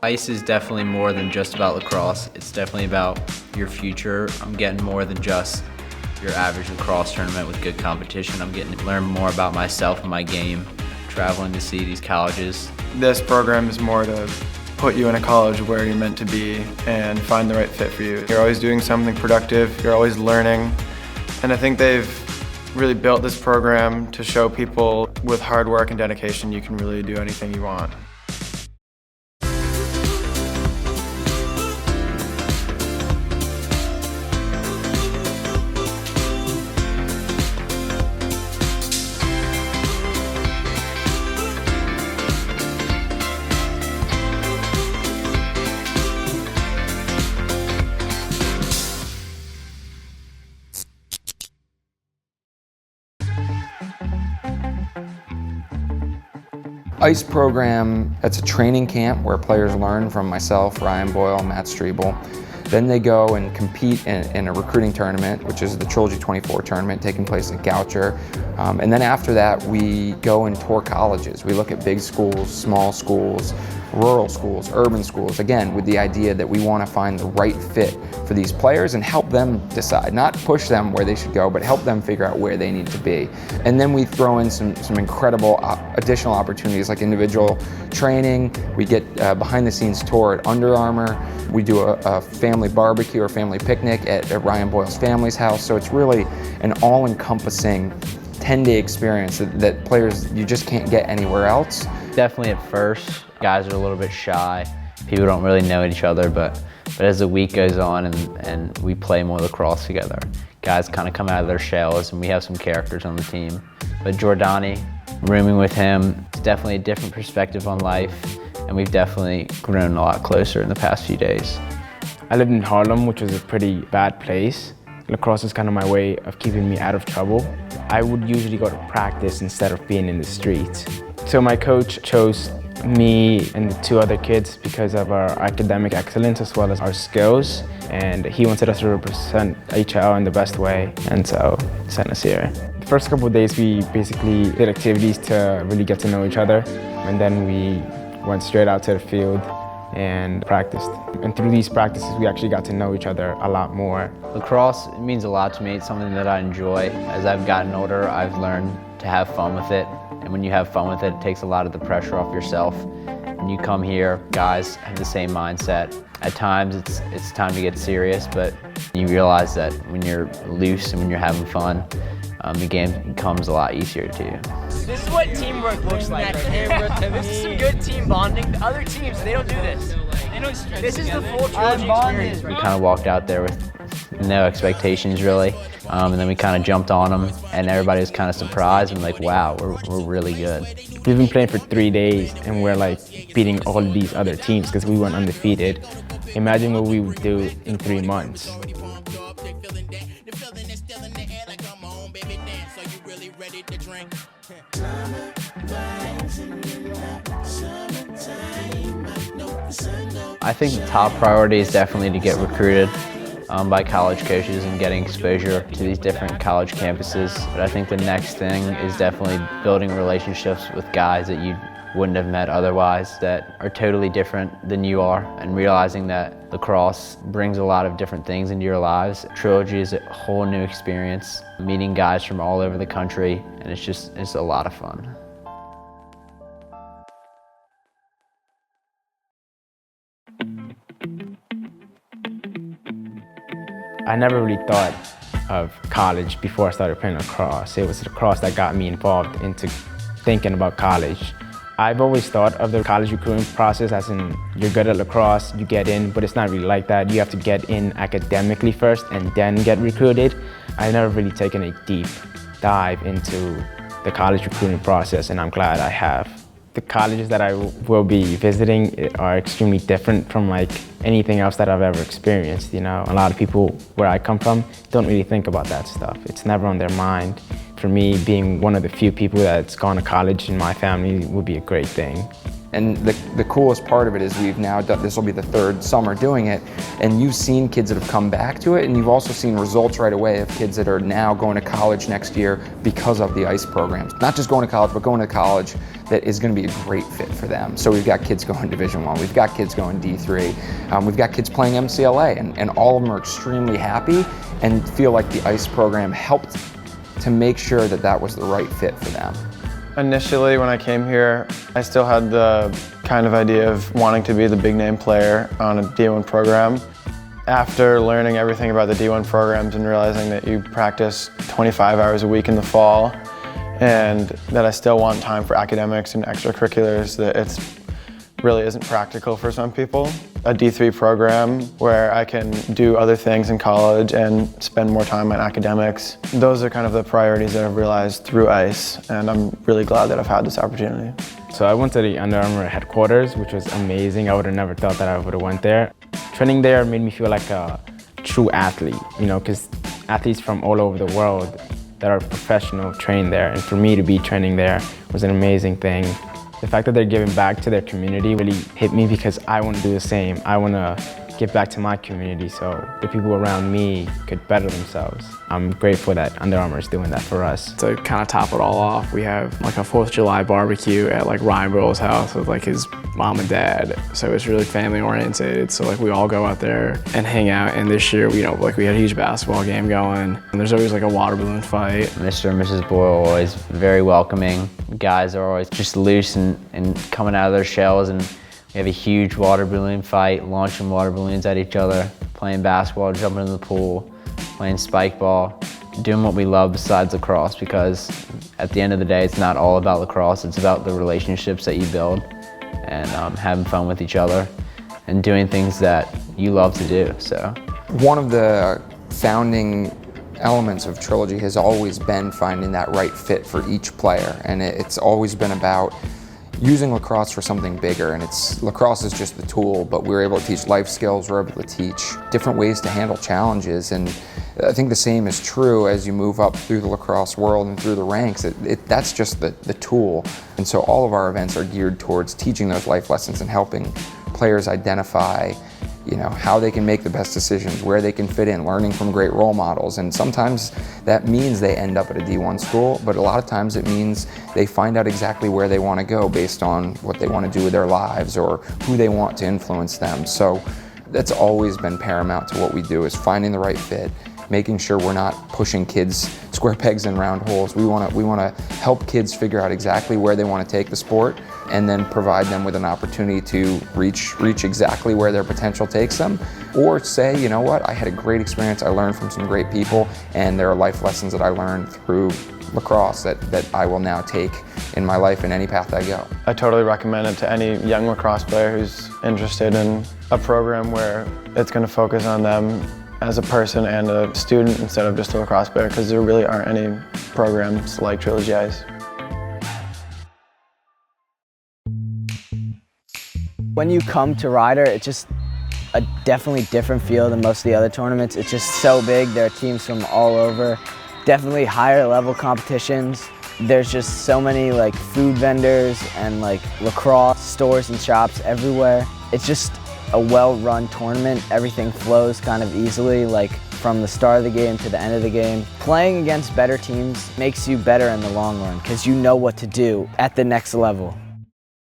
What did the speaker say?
ICE is definitely more than just about lacrosse. It's definitely about your future. I'm getting more than just your average lacrosse tournament with good competition. I'm getting to learn more about myself and my game, traveling to see these colleges. This program is more to put you in a college where you're meant to be and find the right fit for you. You're always doing something productive, you're always learning, and I think they've really built this program to show people with hard work and dedication you can really do anything you want. ICE program, that's a training camp where players learn from myself, Ryan Boyle, Matt Strebel. Then they go and compete in a recruiting tournament, which is the Trilogy 24 tournament taking place at Goucher. And then after that, we go and tour colleges. We look at big schools, small schools, rural schools, urban schools, again, with the idea that we want to find the right fit for these players and help them decide, not push them where they should go, but help them figure out where they need to be. And then we throw in some incredible additional opportunities like individual training. We get behind the scenes tour at Under Armour. We do a family barbecue or family picnic at Ryan Boyle's family's house. So it's really an all-encompassing 10-day experience that players, you just can't get anywhere else. Definitely at first, guys are a little bit shy. People don't really know each other, but as the week goes on and we play more lacrosse together, guys kind of come out of their shells and we have some characters on the team. But Giordani, rooming with him, it's definitely a different perspective on life, and we've definitely grown a lot closer in the past few days. I lived in Harlem, which was a pretty bad place. Lacrosse is kind of my way of keeping me out of trouble. I would usually go to practice instead of being in the streets. So my coach chose me and the two other kids because of our academic excellence as well as our skills, and he wanted us to represent HL in the best way, and so sent us here. The first couple of days we basically did activities to really get to know each other, and then we went straight out to the field and practiced. And through these practices we actually got to know each other a lot more. Lacrosse means a lot to me. It's something that I enjoy. As I've gotten older, I've learned to have fun with it. And when you have fun with it, it takes a lot of the pressure off yourself. When you come here, guys have the same mindset. At times it's time to get serious, but you realize that when you're loose and when you're having fun, the game becomes a lot easier to you. This is what teamwork looks like right here. This is some good team bonding. The other teams, they don't do this. This is the full Trilogy experience. We kind of walked out there with no expectations really, and then we kind of jumped on them, and everybody was kind of surprised and like, wow, we're really good. We've been playing for 3 days and we're like beating all of these other teams because we went undefeated. Imagine what we would do in 3 months. I think the top priority is definitely to get recruited by college coaches and getting exposure to these different college campuses. But I think the next thing is definitely building relationships with guys that you wouldn't have met otherwise, that are totally different than you are, and realizing that lacrosse brings a lot of different things into your lives. Trilogy is a whole new experience, meeting guys from all over the country, and it's a lot of fun. I never really thought of college before I started playing lacrosse. It was lacrosse that got me involved into thinking about college. I've always thought of the college recruitment process as in you're good at lacrosse, you get in, but it's not really like that. You have to get in academically first and then get recruited. I've never really taken a deep dive into the college recruitment process, and I'm glad I have. The colleges that I will be visiting are extremely different from like anything else that I've ever experienced. You know, a lot of people where I come from don't really think about that stuff. It's never on their mind. For me, being one of the few people that's gone to college in my family would be a great thing. And the coolest part of it is we've now done, this will be the 3rd summer doing it, and you've seen kids that have come back to it, and you've also seen results right away of kids that are now going to college next year because of the ICE programs. Not just going to college, but going to college that is going to be a great fit for them. So we've got kids going Division I, we've got kids going D3, we've got kids playing MCLA, and all of them are extremely happy and feel like the ICE program helped to make sure that that was the right fit for them. Initially, when I came here, I still had the kind of idea of wanting to be the big name player on a D1 program. After learning everything about the D1 programs and realizing that you practice 25 hours a week in the fall, and that I still want time for academics and extracurriculars, that it's really isn't practical for some people. A D3 program where I can do other things in college and spend more time on academics. Those are kind of the priorities that I've realized through ICE, and I'm really glad that I've had this opportunity. So I went to the Under Armour headquarters, which was amazing. I would have never thought that I would have went there. Training there made me feel like a true athlete, you know, because athletes from all over the world that are professional train there, and for me to be training there was an amazing thing. The fact that they're giving back to their community really hit me because I want to do the same. I want to give back to my community so the people around me could better themselves. I'm grateful that Under Armour is doing that for us. To kind of top it all off, we have like a 4th of July barbecue at like Ryan Boyle's house with like his mom and dad. So it's really family oriented. So like we all go out there and hang out. And this year, you know, like we had a huge basketball game going. And there's always like a water balloon fight. Mr. and Mrs. Boyle are always very welcoming. Guys are always just loose and coming out of their shells, and we have a huge water balloon fight, launching water balloons at each other, playing basketball, jumping in the pool, playing spike ball, doing what we love besides lacrosse, because at the end of the day, it's not all about lacrosse, it's about the relationships that you build and having fun with each other and doing things that you love to do. So, one of the founding elements of Trilogy has always been finding that right fit for each player, and it's always been about using lacrosse for something bigger. And lacrosse is just the tool, but we're able to teach life skills, we're able to teach different ways to handle challenges. And I think the same is true as you move up through the lacrosse world and through the ranks. That's just the tool. And so all of our events are geared towards teaching those life lessons and helping players identify, you know, how they can make the best decisions, where they can fit in, learning from great role models. And sometimes that means they end up at a D1 school, but a lot of times it means they find out exactly where they want to go based on what they want to do with their lives or who they want to influence them. So that's always been paramount to what we do, is finding the right fit, making sure we're not pushing kids square pegs in round holes. We want to help kids figure out exactly where they want to take the sport, and then provide them with an opportunity to reach exactly where their potential takes them. Or say, you know what, I had a great experience, I learned from some great people, and there are life lessons that I learned through lacrosse that I will now take in my life in any path I go. I totally recommend it to any young lacrosse player who's interested in a program where it's going to focus on them as a person and a student instead of just a lacrosse player, because there really aren't any programs like Trilogy ICE. When you come to Ryder, it's just a definitely different feel than most of the other tournaments. It's just so big. There are teams from all over. Definitely higher level competitions. There's just so many like food vendors and like lacrosse stores and shops everywhere. It's just a well-run tournament. Everything flows kind of easily, like from the start of the game to the end of the game. Playing against better teams makes you better in the long run because you know what to do at the next level.